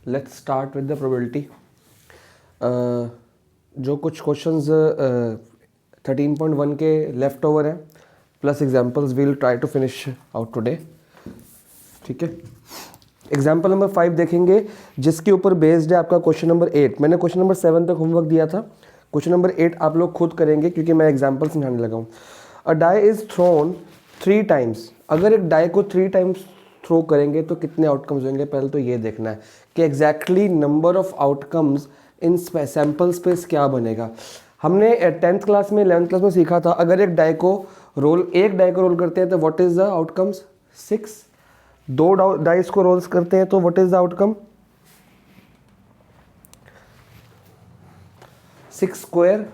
Let's start with the probability. जो कुछ questions 13.1 के लेफ्ट ओवर हैं plus examples will try to finish out today. ठीक है, एग्जाम्पल नंबर 5 देखेंगे जिसके ऊपर बेस्ड है आपका क्वेश्चन नंबर 8। मैंने क्वेश्चन नंबर 7 तक होमवर्क दिया था, क्वेश्चन नंबर 8 आप लोग खुद करेंगे क्योंकि मैं एग्जाम्पल समझाने लगा हूँ। अ डाई इज थ्रोन 3 टाइम्स। अगर एक डाई को 3 टाइम्स थ्रो करेंगे तो कितने आउटकम्स होंगे। पहले तो ये देखना है कि exactly number of outcomes in sample space क्या बनेगा। हमने 10th क्लास में 11th क्लास में सीखा था, अगर एक डाई को रोल करते हैं तो what is the outcomes 6। 2 dice को रोल्स करते हैं तो what is the outcome 6 square.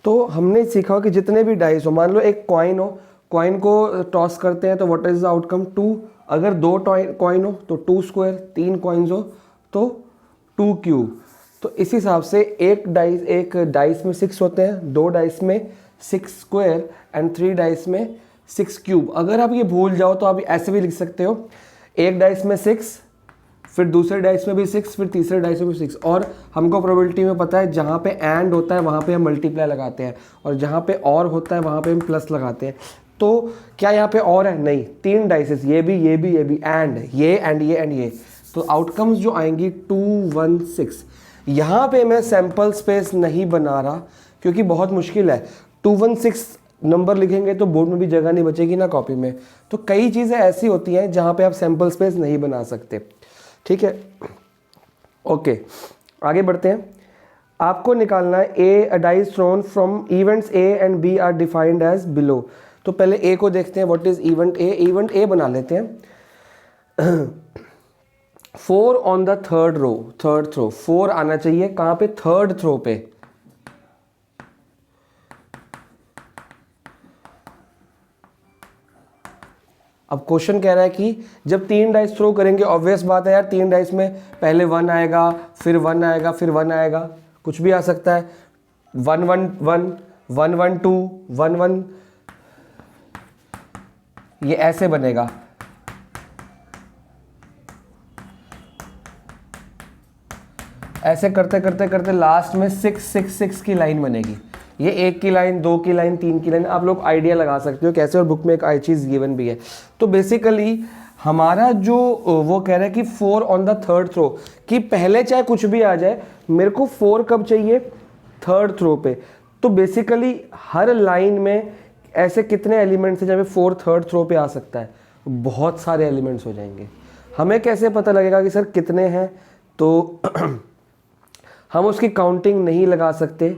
तो हमने सीखा कि जितने भी डाइस हो, मान लो एक कॉइन हो, कॉइन को टॉस करते हैं तो व्हाट इज द आउटकम 2। अगर 2 कॉइन हो तो 2 स्क्वायर, 3 कॉइन्स हो तो 2 क्यूब। तो इस हिसाब से एक डाइस में 6 होते हैं, 2 डाइस में 6 स्क्वायर एंड 3 डाइस में 6 क्यूब। अगर आप ये भूल जाओ तो आप ऐसे भी लिख सकते हो, एक डाइस में 6, फिर दूसरे डाइस में भी 6, फिर तीसरे डाइस में भी 6। और हमको प्रोबेबिलिटी में पता है जहाँ पे एंड होता है वहाँ पे हम मल्टीप्लाई लगाते हैं और जहाँ पे और होता है वहाँ पे हम प्लस लगाते हैं। तो क्या यहाँ पे और है? नहीं, 3 डाइसेस, ये भी एंड ये। तो आउटकम्स जो आएंगी 2 1 6। यहाँ पे मैं सैम्पल स्पेस नहीं बना रहा क्योंकि बहुत मुश्किल है। 2 1 6 नंबर लिखेंगे तो बोर्ड में भी जगह नहीं बचेगी ना कॉपी में। तो कई चीज़ें ऐसी होती हैं जहाँ पे आप सैम्पल स्पेस नहीं बना सकते। ठीक है, ओके, आगे बढ़ते हैं। आपको निकालना है a dice thrown from events A and B are defined as below. तो पहले ए को देखते हैं, what is event A. Event A बना लेते हैं 4 ऑन द थर्ड थ्रो। 4 आना चाहिए कहाँ पे? थर्ड थ्रो पे। अब क्वेश्चन कह रहा है कि जब 3 डाइस थ्रो करेंगे, ऑब्वियस बात है यार, 3 डाइस में पहले 1 आएगा, फिर 1 आएगा, फिर 1 आएगा, कुछ भी आ सकता है। 1 1 1 1 1 2 1 1, ये ऐसे बनेगा। ऐसे करते करते करते लास्ट में 6 6 6 की लाइन बनेगी। ये 1 की लाइन, 2 की लाइन, 3 की लाइन, आप लोग आइडिया लगा सकते हो कैसे, और बुक में एक आई चीज़ गिवन भी है। तो बेसिकली हमारा जो वो कह रहा है कि 4 ऑन द थर्ड थ्रो, कि पहले चाहे कुछ भी आ जाए, मेरे को 4 कब चाहिए? थर्ड थ्रो पे। तो बेसिकली हर लाइन में ऐसे कितने एलिमेंट्स हैं जहाँ पे 4 थर्ड थ्रो पे आ सकता है? बहुत सारे एलिमेंट्स हो जाएंगे। हमें कैसे पता लगेगा कि सर कितने हैं? तो हम उसकी काउंटिंग नहीं लगा सकते,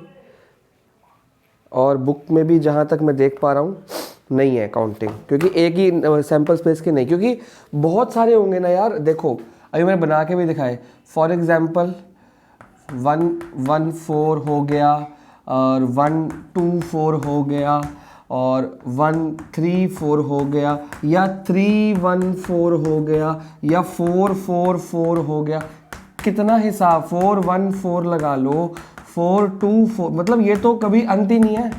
और बुक में भी जहाँ तक मैं देख पा रहा हूँ नहीं है काउंटिंग, क्योंकि एक ही सैम्पल स्पेस के नहीं, क्योंकि बहुत सारे होंगे ना यार। देखो अभी मैंने बना के भी दिखाए, फॉर एग्जांपल 1 1 4 हो गया, और 1 2 4 हो गया, और 1 3 4 हो गया, या 3 1 4 हो गया, या 4 4 4 हो गया। कितना हिसाब, 4 1 4 लगा लो, 4 2 4, मतलब ये तो कभी अंत ही नहीं है।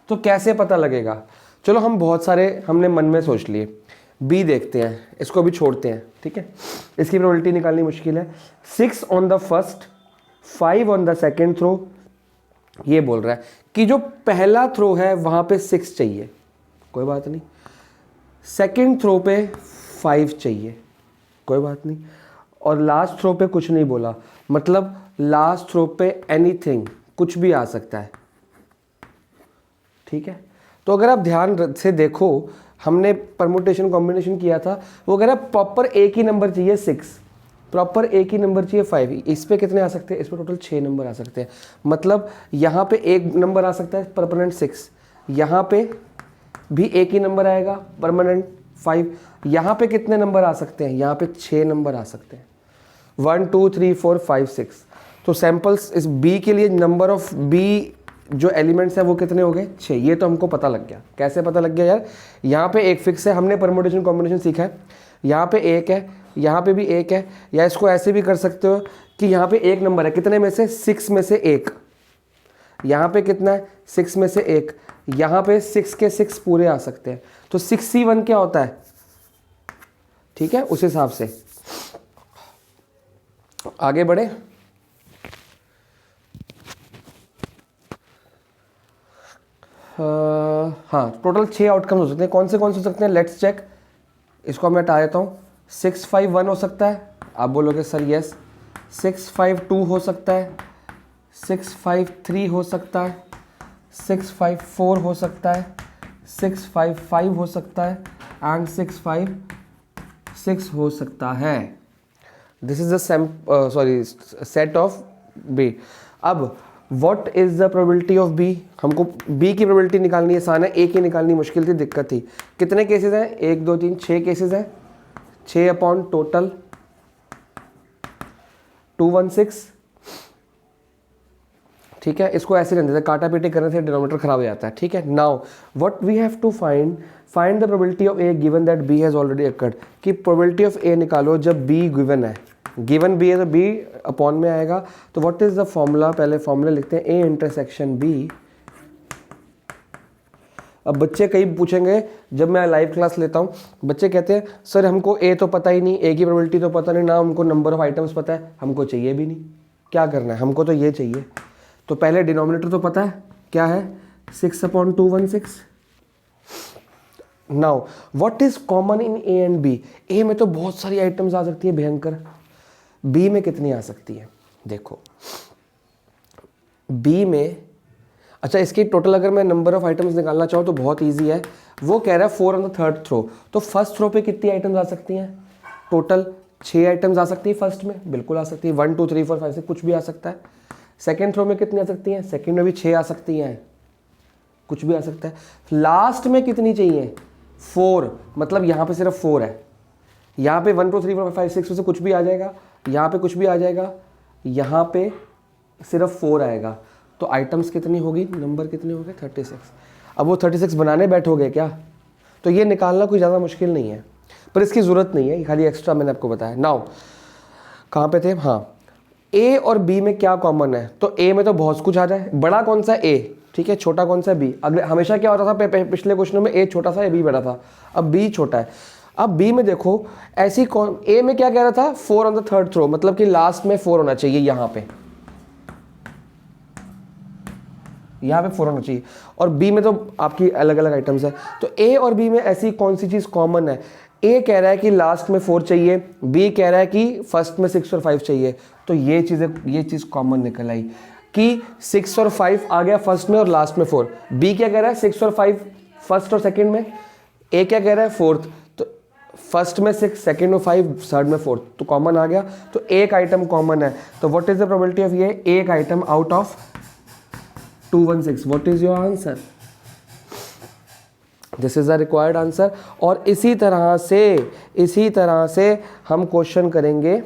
तो कैसे पता लगेगा? चलो हम बहुत सारे हमने मन में सोच लिए। बी देखते हैं, इसको भी छोड़ते हैं। ठीक है, इसकी प्रोबेबिलिटी निकालनी मुश्किल है। 6 on the first, 5 on the second throw. ये बोल रहा है कि जो पहला थ्रो है वहां पे 6 चाहिए, कोई बात नहीं। सेकेंड थ्रो पे 5 चाहिए, कोई बात नहीं। और लास्ट थ्रो पे कुछ नहीं बोला, मतलब लास्ट थ्रो पे एनीथिंग, कुछ भी आ सकता है। ठीक है, तो अगर आप ध्यान से देखो, हमने परमुटेशन कॉम्बिनेशन किया था, वो कह रहा है प्रॉपर एक ही नंबर चाहिए 6, प्रॉपर एक ही नंबर चाहिए 5। इस पे कितने आ सकते हैं? इस पे टोटल 6 नंबर आ सकते हैं। मतलब यहाँ पे एक नंबर आ सकता है परमानेंट 6, यहाँ पे भी एक ही नंबर आएगा परमानेंट 5। यहाँ पे कितने नंबर आ सकते हैं? यहाँ पे 6 नंबर आ सकते हैं, 1 2 3 4 5 6। तो सैंपल्स इस बी के लिए नंबर ऑफ बी जो एलिमेंट्स हैं वो कितने हो गए? 6। ये तो हमको पता लग गया। कैसे पता लग गया यार? यहाँ पे एक फिक्स है, हमने परमुटेशन कॉम्बिनेशन सीखा है, यहाँ पे एक है, यहाँ पे भी एक है। या इसको ऐसे भी कर सकते हो कि यहाँ पे एक नंबर है, कितने में से? 6 में से एक। यहाँ पे कितना है? 6 में से एक। यहाँ पे 6 के 6 पूरे आ सकते हैं। तो 6C1 क्या होता है? ठीक है, उस हिसाब से आगे बढ़े। हाँ, टोटल 6 आउटकम्स हो सकते हैं। कौन से हो सकते हैं, लेट्स चेक। इसको मैं हटा देता हूँ। 651 हो सकता है, आप बोलोगे सर यस। 652 हो सकता है, 653 हो सकता है, 654 हो सकता है, 655 हो सकता है एंड 656 हो सकता है। This is the set of B. अब what is the probability of B? हमको बी की प्रोबेबिलिटी निकालनी आसान है, ए की निकालनी मुश्किल थी, दिक्कत थी। कितने केसेस हैं, 1 2 3 6 केसेस हैं। 6 अपॉन टोटल 216, ठीक है। इसको ऐसे रहने देते, काटा पीटी करने से डिनोमिनेटर खराब हो जाता है, ठीक है। Now what we have to find the probability of A given that B has already occurred. कि प्रोबेबिलिटी ऑफ ए निकालो जब बी गिवन है। गिवन बी है तो बी अपॉन में आएगा। तो व्हाट इज द फॉर्मूला, पहले फॉर्मूला लिखते हैं, ए इंटरसेक्शन बी। अब बच्चे कई पूछेंगे, जब मैं लाइव क्लास लेता हूँ बच्चे कहते हैं सर हमको ए तो पता ही नहीं, ए की प्रोबेबिलिटी तो पता नहीं, ना हमको नंबर ऑफ आइटम्स पता है, हमको चाहिए भी नहीं, क्या करना है, हमको तो ये चाहिए। तो पहले डिनोमिनेटर तो पता है क्या है, 6/216। Now what is common in A and B? A में तो बहुत सारी आइटम्स आ सकती है भयंकर, बी में कितनी आ सकती है? देखो बी में, अच्छा इसकी टोटल अगर मैं नंबर ऑफ आइटम्स निकालना चाहूँ तो बहुत इजी है। वो कह रहा है 4 ऑन द थर्ड थ्रो, तो फर्स्ट थ्रो पे कितनी आइटम्स आ सकती हैं? टोटल 6 आइटम्स आ सकती है फर्स्ट में, बिल्कुल आ सकती है, 1 2 3 4 5 6 कुछ भी आ सकता है। सेकेंड थ्रो में कितनी आ सकती हैं? सेकेंड में भी 6 आ सकती हैं, कुछ भी आ सकता है। लास्ट में कितनी चाहिए? 4, मतलब यहाँ पे सिर्फ 4 है। यहाँ पे 1 2 3 4 5 6 में से कुछ भी आ जाएगा, यहाँ पे कुछ भी आ जाएगा, यहाँ पे सिर्फ 4 आएगा। तो आइटम्स कितनी होगी, नंबर कितने हो गए? 36। अब वो 36 बनाने बैठोगे क्या? तो ये निकालना कोई ज़्यादा मुश्किल नहीं है, पर इसकी ज़रूरत नहीं है, खाली एक्स्ट्रा मैंने आपको बताया। नाउ कहाँ पे थे? हाँ, ए और बी में क्या कॉमन है? तो ए में तो बहुत कुछ आ जाए। बड़ा कौन सा है? ए, ठीक है। छोटा कौन सा है? बी। अगले हमेशा क्या होता था पिछले क्वेश्चन में, ए छोटा सा है, बी बड़ा था, अब बी छोटा है। अब बी में देखो ऐसी कौन, ए में क्या कह रहा था? 4 ऑन द थर्ड थ्रो, मतलब कि लास्ट में 4 होना चाहिए, यहाँ पे 4 होना चाहिए। और बी में तो आपकी अलग अलग आइटम्स है। तो ए और बी में ऐसी कौन सी चीज़ कॉमन है? ए कह रहा है कि लास्ट में 4 चाहिए, बी कह रहा है कि फर्स्ट में 6 और 5 चाहिए। तो ये चीज़ कॉमन निकल आई कि 6 और 5 आ गया फर्स्ट में और लास्ट में 4। बी क्या कह रहा है? 6 और 5 फर्स्ट और सेकेंड में। ए क्या कह रहा है? फोर्थ। तो फर्स्ट में 6, सेकेंड में 5, थर्ड में 4, तो कॉमन आ गया। तो एक आइटम कॉमन है। तो what is the probability of ये? एक item out of 216। What is your answer? This is the required answer. और इसी तरह से हम क्वेश्चन करेंगे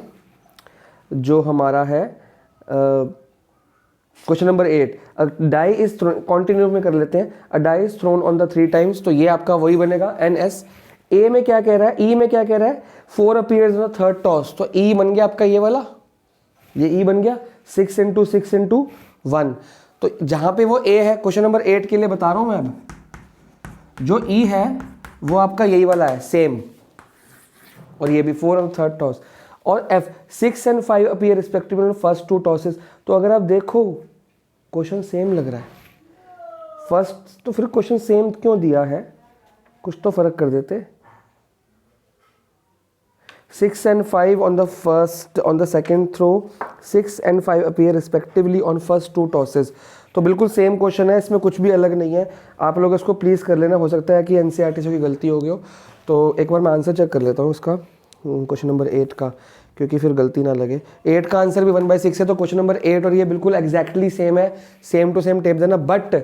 जो हमारा है question number 8। Die is continue में कर लेते हैं। A die is thrown on the 3 times, तो ये आपका वही बनेगा NS। ए में क्या कह रहा है? ई में क्या कह रहा है? 4 appears in the third toss, तो ई बन गया आपका ये वाला, ये ई बन गया 6 × 6 × 1। तो जहां पे वो ए है, क्वेश्चन नंबर 8 के लिए बता रहा हूं मैं, अब जो ई है वो आपका यही वाला है सेम, और ये भी 4 ऑन थर्ड टॉस। और F 6 and 5 appear respectively in first 2 tosses. तो अगर आप देखो क्वेश्चन सेम लग रहा है फर्स्ट, तो फिर क्वेश्चन सेम क्यों दिया है? कुछ तो फर्क कर देते। 6 and 5 on the second throw, 6 and 5 appear respectively on first 2 tosses। तो बिल्कुल सेम क्वेश्चन है, इसमें कुछ भी अलग नहीं है। आप लोग इसको प्लीज़ कर लेना, हो सकता है कि NCERT से कोई गलती हो गई हो। तो एक बार मैं आंसर चेक कर लेता हूँ इसका, क्वेश्चन नंबर 8 का, क्योंकि फिर गलती ना लगे। 8 का आंसर भी 1/6 है, तो क्वेश्चन नंबर 8 और ये बिल्कुल एग्जैक्टली सेम है, सेम टू सेम टेप देना। बट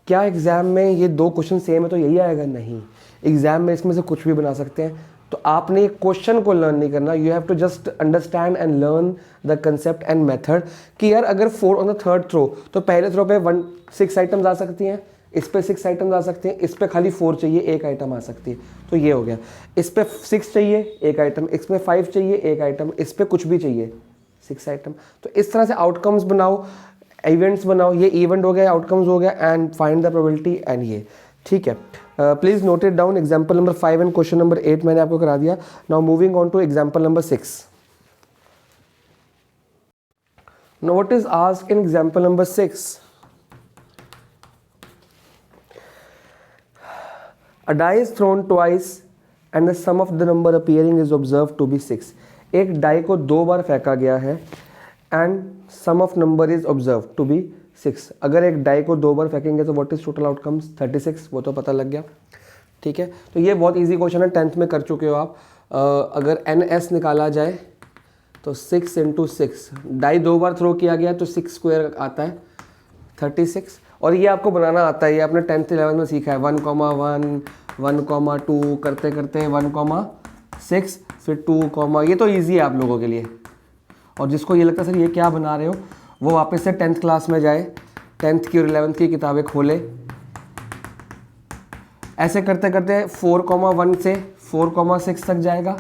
क्या एग्जाम में ये 2 क्वेश्चन सेम है तो यही आएगा? नहीं, एग्जाम में इसमें से कुछ भी बना सकते हैं। तो आपने क्वेश्चन को लर्न नहीं करना, you have to just understand and learn the concept and method. कि यार अगर 4 ऑन द थर्ड थ्रो, तो पहले थ्रो पे 6 आइटम्स आ सकती हैं, इस पे 6 आइटम्स आ सकते हैं, इस पे खाली 4 चाहिए, 1 आइटम आ सकती है। तो ये हो गया। इस पे 6 चाहिए, 1 आइटम, इसमें 5 चाहिए, 1 आइटम, इस पे कुछ भी चाहिए, 6 आइटम। तो इस तरह से आउटकम्स बनाओ, इवेंट्स बनाओ। ये इवेंट हो गया, आउटकम्स हो गया, and find the probability. And ये ठीक है, please note it down. Example number 5 and question number 8 मैंने आपको करा दिया। Now moving on to example number 6। Now what is asked in example number 6? A die is thrown twice and the sum of the number appearing is observed to be 6. एक die को 2 बार फेंका गया है and sum of number is observe to be 6। अगर एक die को 2 बार फेंकेंगे तो व्हाट इज टोटल आउटकम्स 36, वो तो पता लग गया। ठीक है, तो ये बहुत इजी क्वेश्चन है, 10th में कर चुके हो आप। अगर NS निकाला जाए तो 6 × 6, डाई 2 बार थ्रो किया गया तो 6 स्क्वायर आता है 36। और ये आपको बनाना आता है, ये आपने 10th 11th में सीखा है। 1,1 1,2 करते करते 1,6 फिर 2, ये तो इजी है आप लोगों के लिए। और जिसको ये लगता है सर ये क्या बना रहे हो, वो वापस से 10th क्लास में जाए, 10th की और 11th की किताबें खोले। ऐसे करते करते 4,1 से 4,6 तक जाएगा,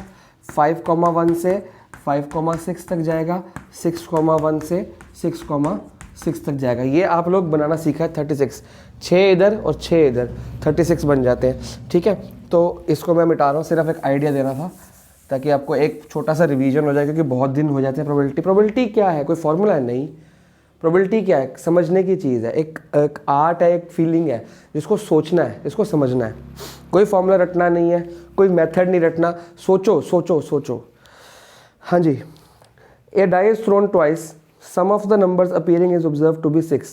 5,1 से 5,6 तक जाएगा, 6,1 से 6,6 तक जाएगा। ये आप लोग बनाना सीखा है 36, 6 इधर और 6 इधर, 36 बन जाते हैं। ठीक है, तो इसको मैं मिटा रहा हूँ, सिर्फ एक आइडिया देना था ताकि आपको एक छोटा सा रिवीजन हो जाए, क्योंकि बहुत दिन हो जाते हैं। प्रोबेबिलिटी क्या है, कोई फॉर्मूला है नहीं। प्रोबेबिलिटी क्या है, समझने की चीज़ है, एक आर्ट है, एक फीलिंग है, जिसको सोचना है, इसको समझना है। कोई फॉर्मूला रटना नहीं है, कोई मेथड नहीं रटना, सोचो सोचो सोचो। हाँ जी, a die is thrown twice, sum of the numbers appearing is observed to be 6.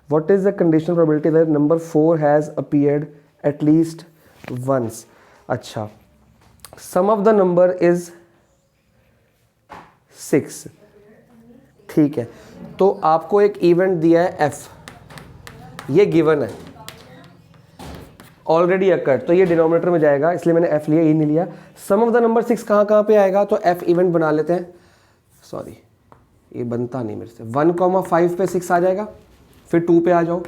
What is the conditional probability that number 4 has appeared at least once? अच्छा, sum of the number is 6। ठीक है, तो आपको एक event दिया है f, ये given है, ऑलरेडी अकर्ड, तो ये डिनोमिनेटर में जाएगा, इसलिए मैंने f लिया, ये नहीं लिया। सम ऑफ द नंबर 6 कहाँ पे आएगा, तो f इवेंट बना लेते हैं। सॉरी, ये बनता नहीं मेरे से। 1,5 पे 6 आ जाएगा, फिर 2 पे आ जाओ,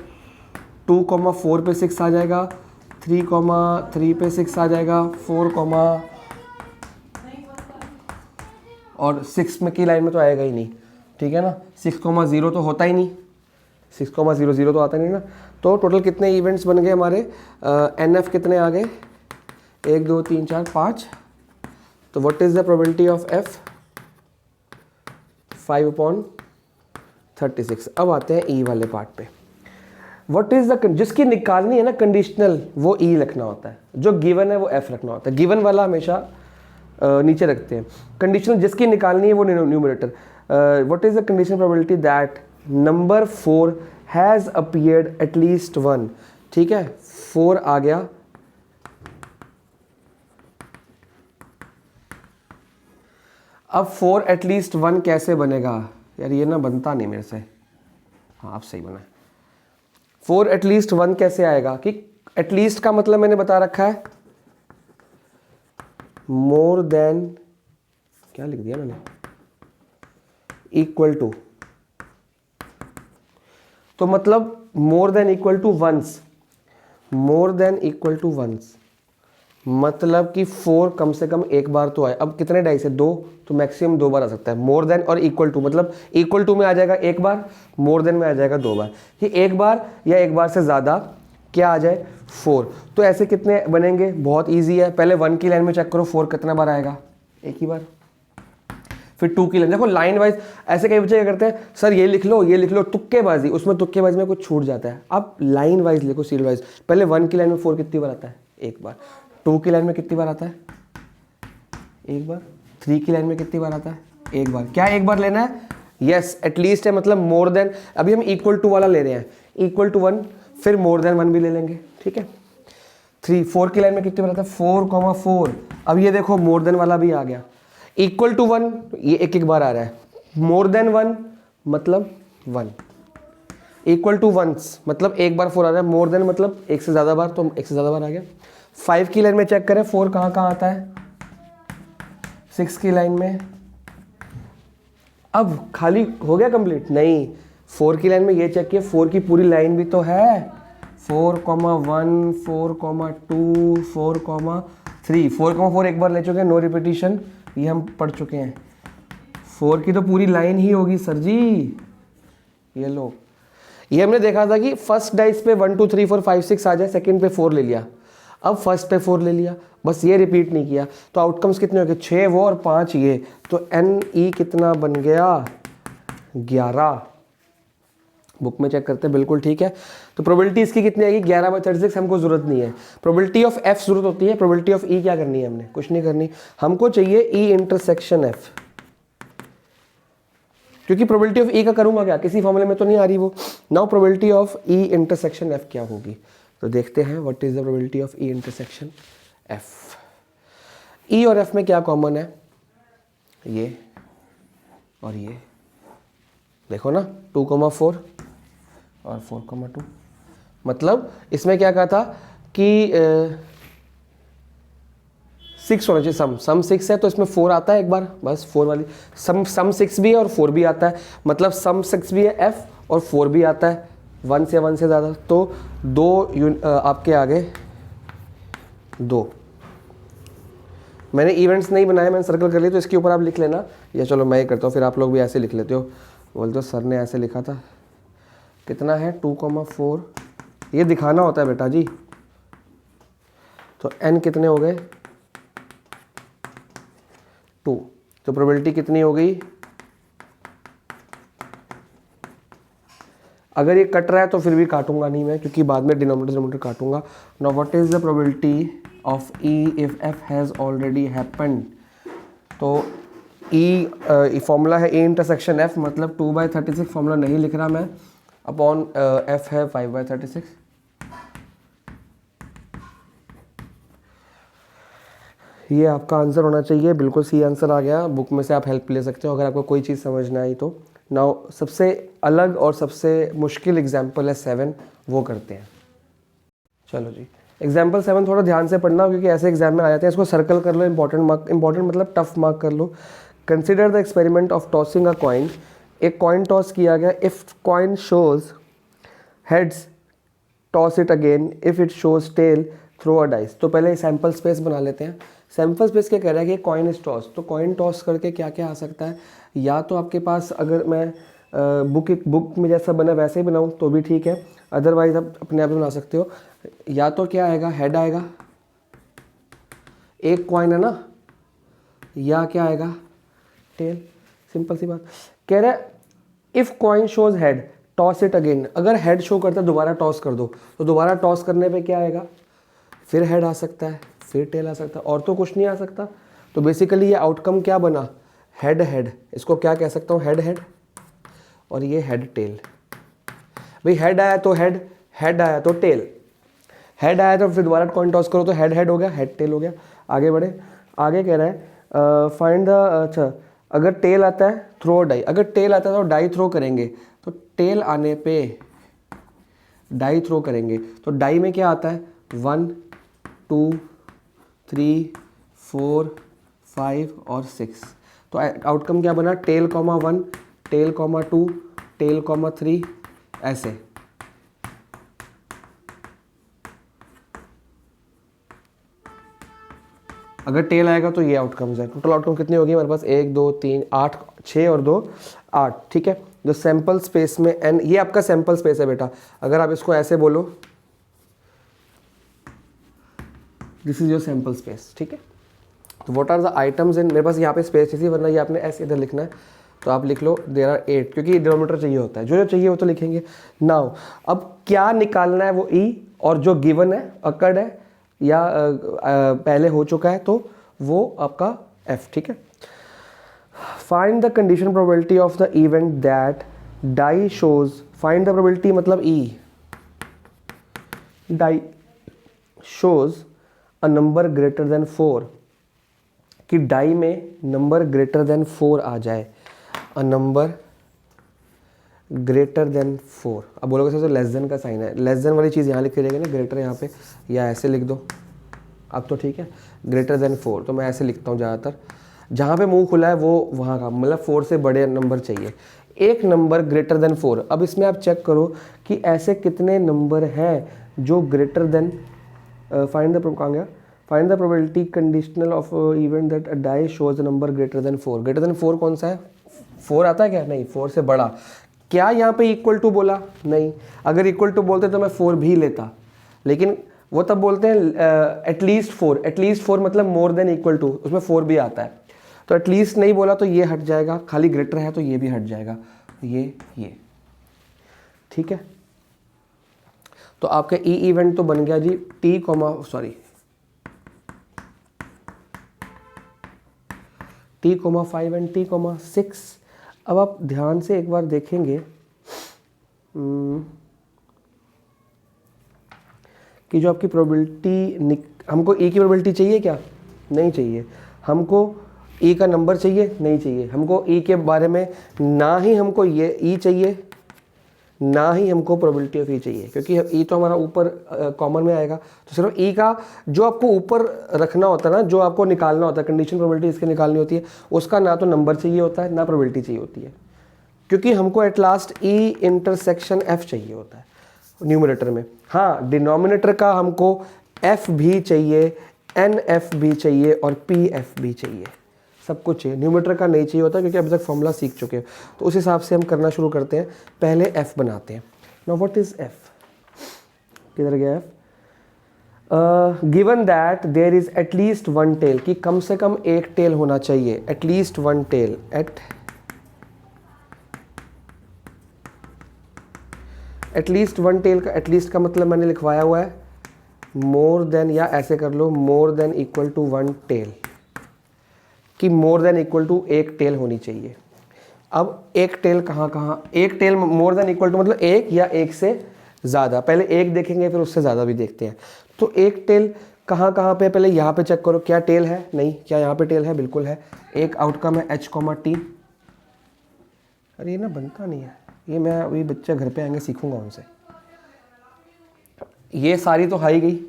2,4 पे 6 आ जाएगा, 3,3 पे 6 आ जाएगा, 4, और 6 में की लाइन में तो आएगा ही नहीं। ठीक है ना, 6,0 तो होता ही नहीं, 6,00 तो आता नहीं ना। तो टोटल कितने इवेंट्स बन गए हमारे, NF कितने आ गए, 1 2 3 4 5। तो what is the probability of F, 5/36। अब आते हैं E वाले पार्ट पे। व्हाट इज द, जिसकी निकालनी है ना कंडीशनल, वो E रखना होता है, जो गिवन है वो F रखना होता है। गिवन वाला हमेशा नीचे रखते हैं, कंडीशनल जिसकी निकालनी है वो numerator. What is the conditional probability that number 4 has appeared at least 1। ठीक है, 4 आ गया, अब 4 एटलीस्ट 1 कैसे बनेगा यार, ये ना बनता नहीं मेरे से। हाँ, आप सही बना है। 4 एटलीस्ट 1 कैसे आएगा, कि एटलीस्ट का मतलब मैंने बता रखा है मोर देन, क्या लिख दिया मैंने, इक्वल टू, तो मतलब more than equal to once, more than equal to once, मतलब कि 4 कम से कम एक बार तो आए। अब कितने डाइस है, 2, तो मैक्सिमम 2 बार आ सकता है। मोर देन और इक्वल टू, मतलब इक्वल टू में आ जाएगा एक बार, मोर देन में आ जाएगा 2 बार। ये एक बार या एक बार से ज़्यादा क्या आ जाए, 4। तो ऐसे कितने बनेंगे, बहुत ईजी है। पहले 1 की लाइन में चेक करो 4 कितना बार आएगा, एक ही बार। फिर 2 की लाइन, देखो लाइन वाइज। ऐसे कई बच्चे क्या करते हैं, सर ये लिख लो, ये लिख लो, तुक्केबाजी, उसमें तुक्केबाजी में कुछ छूट जाता है। आप लाइन वाइज लिखो, सीरियल वाइज। पहले 1 की लाइन में 4 कितनी बार आता है, एक बार। 2 की लाइन में कितनी बार आता है, एक बार। 3 की लाइन में कितनी बार आता है, एक बार। क्या एक बार लेना है, यस, एटलीस्ट है, मतलब मोर देन। अभी हम इक्वल टू वाला ले रहे हैं, इक्वल टू 1, फिर मोर देन 1 भी ले लेंगे। ठीक है, 4 की लाइन में कितनी बार आता है, 4,4। अब ये देखो मोर देन वाला भी आ गया। इक्वल टू 1, ये एक एक बार आ रहा है। मोर देन 1 मतलब 1, इक्वल टू 1 मतलब एक बार 4 आ रहा है, मोर देन मतलब एक से ज़्यादा बार, तो एक से ज़्यादा बार आ गया। 5 की लाइन में चेक करें 4 कहाँ आता है, 6 की लाइन में। अब खाली हो गया कंप्लीट, नहीं। 4 की लाइन में ये चेक किया, 4 की पूरी लाइन भी तो है, 4,1 4,2 4,3 4,4 एक बार ले चुके हैं, नो रिपीटिशन, ये हम पढ़ चुके हैं। 4 की तो पूरी लाइन ही होगी सर जी, ये लो। ये हमने देखा था कि फर्स्ट डाइस पे 1 2 3 4 5 6 आ जाए, सेकंड पे 4 ले लिया, अब फर्स्ट पे 4 ले लिया, बस ये रिपीट नहीं किया। तो आउटकम्स कितने हो गए, 6 वो और 5 ये, तो एन ई कितना बन गया, 11। बुक में चेक करते हैं, बिल्कुल ठीक है। तो प्रोबेबिलिटी इसकी कितनी आएगी, 11/36। हमको जरूरत नहीं है, प्रोबेबिलिटी ऑफ एफ जरूरत होती है, प्रोबेबिलिटी ऑफ ई क्या करनी है, हमने कुछ नहीं करनी, हमको चाहिए ई इंटरसेक्शन एफ, क्योंकि प्रोबेबिलिटी ऑफ ई का करूंगा क्या, किसी फॉर्मूले में तो नहीं आ रही वो। Now probability of E intersection F क्या होगी, तो देखते हैं what is the probability of E intersection F. E और एफ में क्या कॉमन है, ये और ये, देखो ना 2,4 और 4,2, मतलब इसमें क्या कहा था कि 6 होना चाहिए, सम 6 है तो इसमें 4 आता है एक बार, बस 4 वाली, सम 6 भी है और 4 भी आता है, मतलब सम 6 भी है एफ और 4 भी आता है, 1 से ज़्यादा, तो 2 आपके आगे 2। मैंने इवेंट्स नहीं बनाए, मैंने सर्कल कर लिया, तो इसके ऊपर आप लिख लेना, या चलो मैं ही करता हूँ, फिर आप लोग भी ऐसे लिख लेते हो, बोलते हो सर ने ऐसे लिखा था। कितना है 2,4, ये दिखाना होता है बेटा जी। तो n कितने हो गए 2, तो प्रोबेबिलिटी कितनी हो गई, अगर ये कट रहा है तो फिर भी काटूंगा नहीं मैं, क्योंकि बाद में डिनोमिनेटर काटूंगा। Now what is the probability of E if F has already happened, तो ई फॉर्मूला है ए इंटरसेक्शन एफ, मतलब 2/36 फॉर्मूला नहीं लिख रहा मैं, अपॉन एफ है 5/36। ये आपका आंसर होना चाहिए, बिल्कुल सी आंसर आ गया। बुक में से आप हेल्प ले सकते हो अगर आपको कोई चीज़ समझ ना आई तो। नाउ सबसे अलग और सबसे मुश्किल एग्जाम्पल है 7, वो करते हैं। चलो जी, एग्जाम्पल 7 थोड़ा ध्यान से पढ़ना, क्योंकि ऐसे एग्जाम में आ जाते हैं। इसको सर्कल कर लो, इंपॉर्टेंट मतलब टफ मार्क कर लो। Consider the experiment of tossing a coin, एक कॉइन टॉस किया गया, if coin shows heads toss it again, if it shows tail throw a dice. तो पहले सैम्पल स्पेस बना लेते हैं। सैम्पल स्पेस क्या कह रहा है कि कॉइन इज टॉस, तो कॉइन टॉस करके क्या क्या आ सकता है, या तो आपके पास अगर मैं बुक में जैसा बना वैसे ही बनाऊँ तो भी ठीक है, अदरवाइज आप अपने आप बना सकते हो। या तो क्या आएगा, हेड आएगा, एक कॉइन है ना, या क्या आएगा, टेल। सिंपल सी बात। कह रहा है if coin shows head toss it again, अगर हेड शो करता है दोबारा टॉस कर दो, तो दोबारा टॉस करने पे क्या आएगा, फिर हेड आ सकता है, फिर टेल आ सकता है, और तो कुछ नहीं आ सकता। तो बेसिकली ये आउटकम क्या बना, हेड हेड, इसको क्या कह सकता हूँ, हेड हेड, और ये हेड टेल। भाई हेड आया तो हेड, हेड आया तो टेल, हेड आया तो फिर दोबारा कॉइन टॉस करो तो हेड हेड हो गया, हेड टेल हो गया। आगे बढ़े, आगे कह रहा है फाइंड द, अच्छा अगर टेल आता है थ्रो डाई, अगर टेल आता है तो डाई थ्रो करेंगे, तो टेल आने पे डाई थ्रो करेंगे, तो डाई में क्या आता है 1 2 3 4 5 और 6। तो आउटकम क्या बना, टेल 1 टेल 2 टेल 3, ऐसे। अगर टेल आएगा तो ये आउटकम्स है। टोटल आउटकम कितनी होगी हमारे पास, 1 2 3 8 6 और 2 8, ठीक है। जो सैंपल स्पेस में एन, ये आपका सैंपल स्पेस है बेटा। अगर आप इसको ऐसे बोलो, this is your sample space, ठीक है। तो what are the items in, मेरे पास यहाँ पे स्पेस थी, वरना ये आपने ऐसे इधर लिखना है, तो आप लिख लो देयर आर 8, क्योंकि डिनोमिनेटर चाहिए होता है, जो जो चाहिए वो तो लिखेंगे। नाउ अब क्या निकालना है, वो ई, और जो गिवन है अकर्ड है या पहले हो चुका है तो वो आपका एफ, ठीक है। Find the condition probability of the event that die shows, find the probability मतलब E, die shows a number greater than 4, कि डाई में नंबर ग्रेटर देन 4 आ जाए, अ नंबर ग्रेटर देन 4। अब बोलोगे सर लेस देन का sign है, less than वाली चीज़ यहाँ लिखी रहेगी ना, ग्रेटर यहाँ पे, या ऐसे लिख दो अब तो ठीक है, ग्रेटर देन 4, तो मैं ऐसे लिखता हूँ ज़्यादातर, जहाँ पे मुंह खुला है वो वहाँ का, मतलब 4 से बड़े नंबर चाहिए, एक नंबर ग्रेटर देन 4। अब इसमें आप चेक करो कि ऐसे कितने नंबर हैं जो greater than, find the probability conditional of event that a die shows a number greater than 4। Greater than 4 कौन सा है, 4 आता है क्या, नहीं 4 से बड़ा। क्या यहाँ पे इक्वल टू बोला? नहीं। अगर इक्वल टू बोलते तो मैं 4 भी लेता, लेकिन वो तब बोलते हैं एटलीस्ट 4। एटलीस्ट 4 मतलब मोर देन इक्वल टू, उसमें 4 भी आता है। तो एटलीस्ट नहीं बोला तो ये हट जाएगा, खाली ग्रेटर है तो ये भी हट जाएगा, ये ठीक है। तो आपका ई इवेंट तो बन गया G T comma sorry T comma 5 and T comma 6। अब आप ध्यान से एक बार देखेंगे कि जो आपकी प्रोबेबिलिटी, हमको ई की प्रोबेबिलिटी चाहिए क्या? नहीं चाहिए। हमको ई का नंबर चाहिए? नहीं चाहिए। हमको ई के बारे में ना ही हमको ये ई चाहिए, ना ही हमको प्रोबेबिलिटी ऑफ ई चाहिए, क्योंकि ई तो हमारा ऊपर कॉमन में आएगा। तो सिर्फ ई का जो आपको ऊपर रखना होता है ना, जो आपको निकालना होता है, कंडीशन प्रोबेबिलिटी इसके निकालनी होती है, उसका ना तो नंबर चाहिए होता है ना प्रोबेबिलिटी चाहिए होती है, क्योंकि हमको at last E intersection F चाहिए होता है न्यूमरेटर में। हाँ, डिनोमिनेटर का हमको एफ भी चाहिए, एन एफ भी चाहिए और पी एफ भी चाहिए, सब कुछ चाहिए। न्यूमरेटर का नहीं चाहिए होता क्योंकि अभी तक फॉर्मूला सीख चुके हैं। तो उस हिसाब से हम करना शुरू करते हैं। पहले एफ बनाते हैं। Now what is F? किधर गया F? Given that there is at least one tail, कि कम से कम एक टेल होना चाहिए, at least one tail at least one tail का एटलीस्ट का मतलब मैंने लिखवाया हुआ है मोर देन, या ऐसे कर लो more than equal to one tail, कि मोर देन इक्वल टू एक टेल होनी चाहिए। अब एक टेल कहाँ, एक tail more than equal to मतलब एक या एक से ज़्यादा। पहले एक देखेंगे फिर उससे ज़्यादा भी देखते हैं। तो एक टेल कहाँ पे? पहले यहाँ पे चेक करो क्या टेल है? नहीं। क्या यहाँ पे टेल है? बिल्कुल है। एक आउटकम है एच कॉमा टी। अरे ये ना बनता नहीं है, ये मैं अभी बच्चे घर पे आएंगे सीखूंगा उनसे। ये सारी तो हाई गई,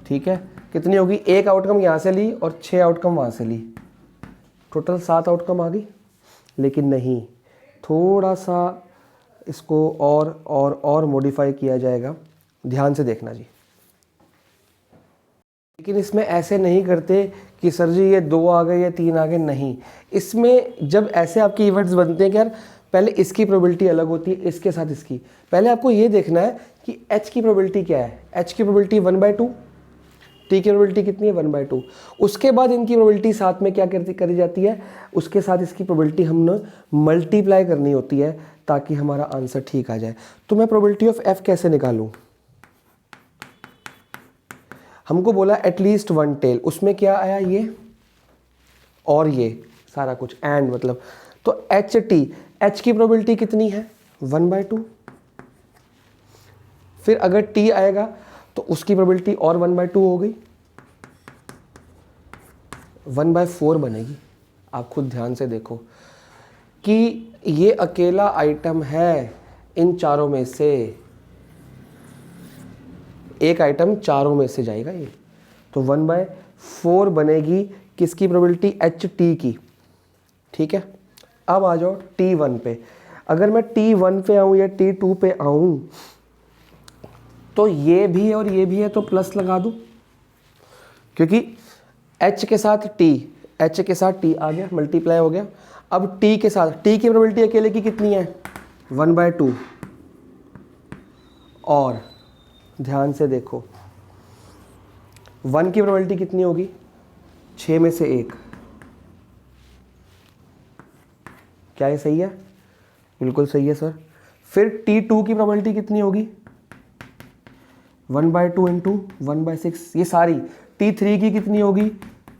ठीक है। कितनी होगी? एक आउटकम यहाँ से ली और 6 आउटकम वहाँ से ली, टोटल 7 आउटकम आ गई। लेकिन नहीं, थोड़ा सा इसको और मॉडिफाई किया जाएगा। ध्यान से देखना जी। लेकिन इसमें ऐसे नहीं करते कि सर जी ये 2 आ गए या 3 आ गए, नहीं। इसमें जब ऐसे आपके इवेंट्स बनते हैं कि यार पहले इसकी प्रोबेबिलिटी अलग होती है इसके साथ इसकी, पहले आपको ये देखना है कि एच की प्रोबेबिलिटी क्या है। एच की प्रोबेबिलिटी 1/2, टी की प्रोबेबिलिटी कितनी है? 1/2। उसके बाद इनकी प्रोबेबिलिटी साथ में क्या करी जाती है? उसके साथ इसकी प्रोबेबिलिटी हमने मल्टीप्लाई करनी होती है ताकि हमारा आंसर ठीक आ जाए। तो मैं प्रोबेबिलिटी ऑफ एफ कैसे निकालूं? हमको बोला एटलीस्ट वन टेल, उसमें क्या आया? ये और ये सारा कुछ एंड मतलब, तो एच टी, एच की प्रोबेबिलिटी कितनी है? 1/2। फिर अगर टी आएगा तो उसकी प्रोबेबिलिटी और 1/2 हो गई, 1/4 बनेगी। आप खुद ध्यान से देखो कि ये अकेला आइटम है इन चारों में से, एक आइटम चारों में से जाएगा ये, तो 1/4 बनेगी किसकी प्रोबेबिलिटी? एच टी की, ठीक है। अब आ जाओ T1 पे। अगर मैं T1 पे आऊँ या T2 पे आऊँ तो ये भी है और ये भी है, तो प्लस लगा दूँ, क्योंकि H के साथ T आ गया, मल्टीप्लाई हो गया। अब T के साथ, T की प्रोबेबिलिटी अकेले की कितनी है? 1/2। और ध्यान से देखो 1 की प्रोबेबिलिटी कितनी होगी? 6 में से 1। क्या ये सही है? बिल्कुल सही है सर। फिर T2 की प्रोबेबिलिटी कितनी होगी? 1/2 इंटू 1/6। ये सारी T3 की कितनी होगी?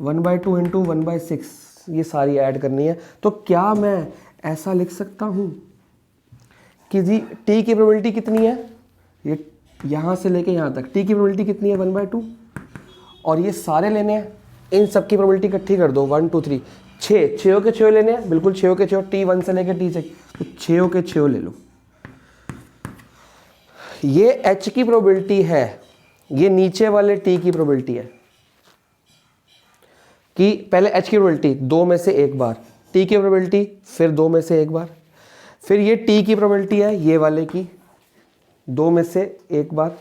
1/2 इंटू 1/6। ये सारी ऐड करनी है। तो क्या मैं ऐसा लिख सकता हूँ कि जी T की प्रोबेबिलिटी कितनी है? ये यहाँ से लेके यहाँ तक T की प्रोबेबिलिटी कितनी है? 1/2। और ये सारे लेने हैं, इन सब की प्रोबेबिलिटी इकट्ठी कर दो, 1 2 3 6, 6 के 6 लेने हैं, बिल्कुल 6 के 6, T1 से लेकर T6, तो 6 के 6 ले लो। ये H की प्रोबेबिलिटी है, ये नीचे वाले T की प्रोबेबिलिटी है, कि पहले H की प्रोबेबिलिटी 2 में से एक बार, T की प्रोबेबिलिटी फिर 2 में से एक बार, फिर ये T की प्रोबेबिलिटी है ये वाले की 2 में से एक बार,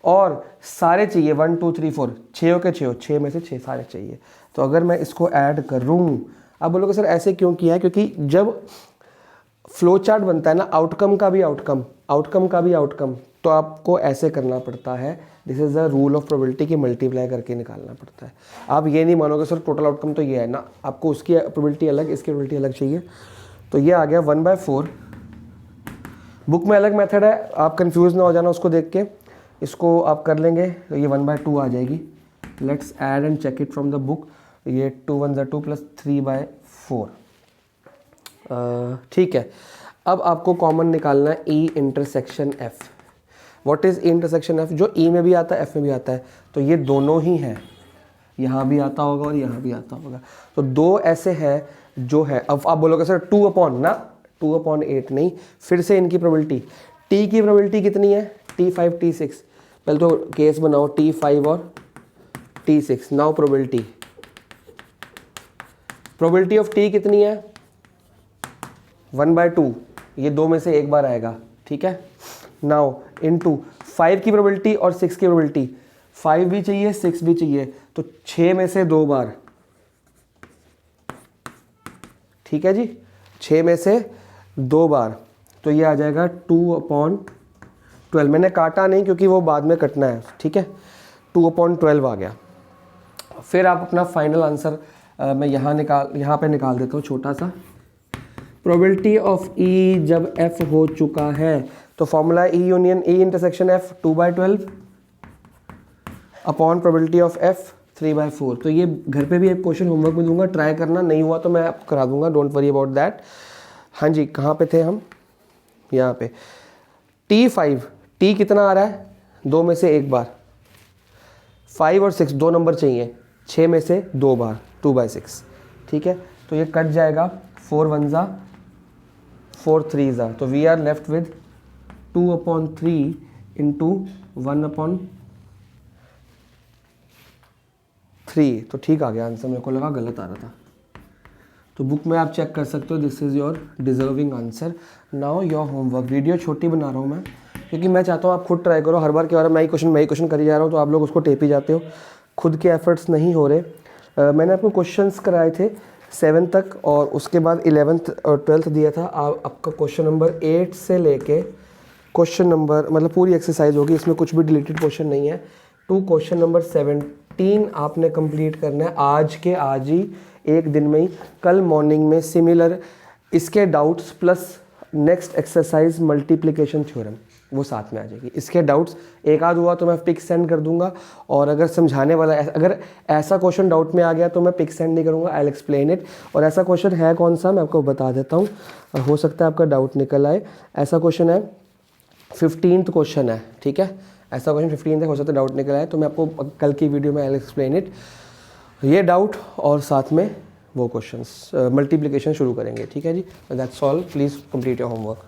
और सारे चाहिए 1 2 3 4, 6 के 6, 6 में से 6 सारे चाहिए। तो अगर मैं इसको ऐड करूँ, आप बोलोगे सर ऐसे क्यों किया है, क्योंकि जब फ्लो चार्ट बनता है ना, आउटकम का भी आउटकम, आउटकम का भी आउटकम, तो आपको ऐसे करना पड़ता है। This is the rule of probability की मल्टीप्लाई करके निकालना पड़ता है। आप ये नहीं मानोगे सर टोटल आउटकम तो ये है ना, आपको उसकी प्रोबेबिलिटी अलग, इसकी प्रोबेबिलिटी अलग चाहिए। तो ये आ गया 1/4। बुक में अलग मेथड है, आप कंफ्यूज ना हो जाना उसको देख के, इसको आप कर लेंगे तो ये 1/2 आ जाएगी। Let's add and check it from the book. ये 2 1 2 प्लस 3/4, ठीक है। अब आपको कॉमन निकालना है ई intersection F. What is E intersection F? जो ई में भी आता है एफ में भी आता है, तो ये दोनों ही हैं, यहाँ भी आता होगा और यहाँ भी आता होगा। तो दो ऐसे हैं जो है, अब आप बोलोगे सर 2 ना 2/8 नहीं, फिर से इनकी प्रोबेबिलिटी, टी की प्रोबेबिलिटी कितनी है, T5 T6, पहले तो केस बनाओ T5 और T6। Now probability of T कितनी है 1/2, ये दो में से एक बार आएगा, ठीक है। नाउ इनटू 5 की प्रोबेबिलिटी और 6 की प्रोबेबिलिटी, 5 भी चाहिए 6 भी चाहिए, तो 6 में से 2 बार, ठीक है जी, 6 में से 2 बार, तो ये आ जाएगा 2/12। मैंने काटा नहीं क्योंकि वो बाद में कटना है, ठीक है। 2/12 आ गया। फिर आप अपना फाइनल आंसर मैं यहाँ पे निकाल देता हूँ छोटा सा। प्रोबेबिलिटी ऑफ ई जब एफ हो चुका है तो formula E union E intersection F 2/12 upon probability of F 3/4। तो ये घर पे भी एक क्वेश्चन होमवर्क में दूंगा, ट्राई करना, नहीं हुआ तो मैं आपको करा दूंगा, डोंट वरी अबाउट दैट। हाँ जी, कहाँ पे थे हम, यहाँ पे। T5, टी कितना आ रहा है, 2 में से एक बार, 5 और 6 दो नंबर चाहिए, 6 में से 2 बार, 2/6, ठीक है। तो ये कट जाएगा, 4 1 ज़ा 4 3 ज़ा, तो we are left with 2/3 into 1/3। तो ठीक आ गया आंसर, मेरे को लगा गलत आ रहा था। तो बुक में आप चेक कर सकते हो, this is your deserving answer. Now your homework. Video छोटी बना रहा हूँ मैं क्योंकि मैं चाहता हूँ आप खुद ट्राई करो, हर बार के बार मैं ही क्वेश्चन करी जा रहा हूँ तो आप लोग उसको टेप ही जाते हो, खुद के एफर्ट्स नहीं हो रहे। मैंने आपको क्वेश्चंस कराए थे 7 तक और उसके बाद 11th और 12th दिया था। आपका क्वेश्चन नंबर 8 से लेके क्वेश्चन नंबर, मतलब पूरी एक्सरसाइज होगी, इसमें कुछ भी डिलीटेड क्वेश्चन नहीं है, टू क्वेश्चन नंबर 17 आपने कंप्लीट करना है आज के आज ही, एक दिन में ही। कल मॉर्निंग में सिमिलर इसके doubts plus next exercise multiplication theorem वो साथ में आ जाएगी। इसके डाउट्स एक आध हुआ तो मैं पिक सेंड कर दूंगा, और अगर समझाने वाला अगर ऐसा क्वेश्चन डाउट में आ गया तो मैं पिक सेंड नहीं करूंगा, आई विल एक्सप्लेन इट। और ऐसा क्वेश्चन है कौन सा मैं आपको बता देता हूँ, हो सकता है आपका डाउट निकल आए। ऐसा क्वेश्चन है 15th क्वेश्चन है, ठीक है, ऐसा क्वेश्चन 15 तक हो सकता है डाउट निकल आए, तो मैं आपको कल की वीडियो में आई विल एक्सप्लेन इट, ये डाउट और साथ में वो क्वेश्चंस मल्टीप्लिकेशन शुरू करेंगे, ठीक है जी। That's all, please complete your homework.